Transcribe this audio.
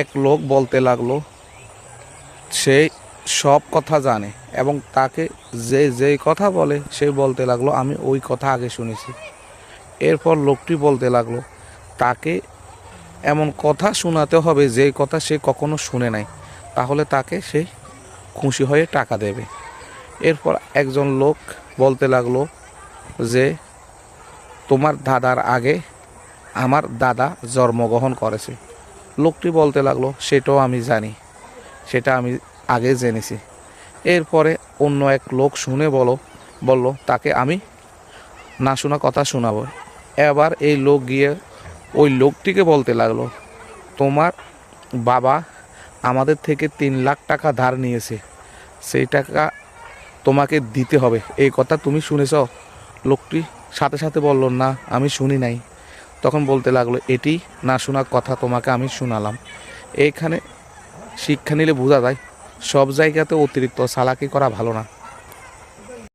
এক লোক বলতে লাগলো সে সব কথা জানে এবং তাকে যেই কথা বলে সে বলতে লাগলো আমি ওই কথা আগে শুনেছি। এরপর লোকটি বলতে লাগলো তাকে এমন কথা শোনাতে হবে যেই কথা সে কখনো শুনে নাই, তাহলে তাকে সে খুশি হয়ে টাকা দেবে। এরপর একজন লোক বলতে লাগলো যে তোমার দাদার আগে আমার দাদা জন্মগ্রহণ করেছে। লোকটি বলতে লাগলো সেটাও আমি জানি, সেটা আমি আগে জেনেছি। এরপরে অন্য এক লোক শুনে বলল তাকে আমি না শোনা কথা শোনাবো। এবার এই লোক গিয়ে ওই লোকটিকে বলতে লাগলো তোমার বাবা আমাদের থেকে 3 লাখ টাকা ধার নিয়েছে, সেই টাকা তোমাকে দিতে হবে, এই কথা তুমি শুনেছ? লোকটি সাথে সাথে বলল না আমি শুনি নাই। তখন বলতে লাগলো এটি না শোনা কথা তোমাকে আমি শোনালাম। এইখানে শিক্ষা নিলে বোঝা যায় সব জায়গাতে অতিরিক্ত চালাকি করা ভালো না।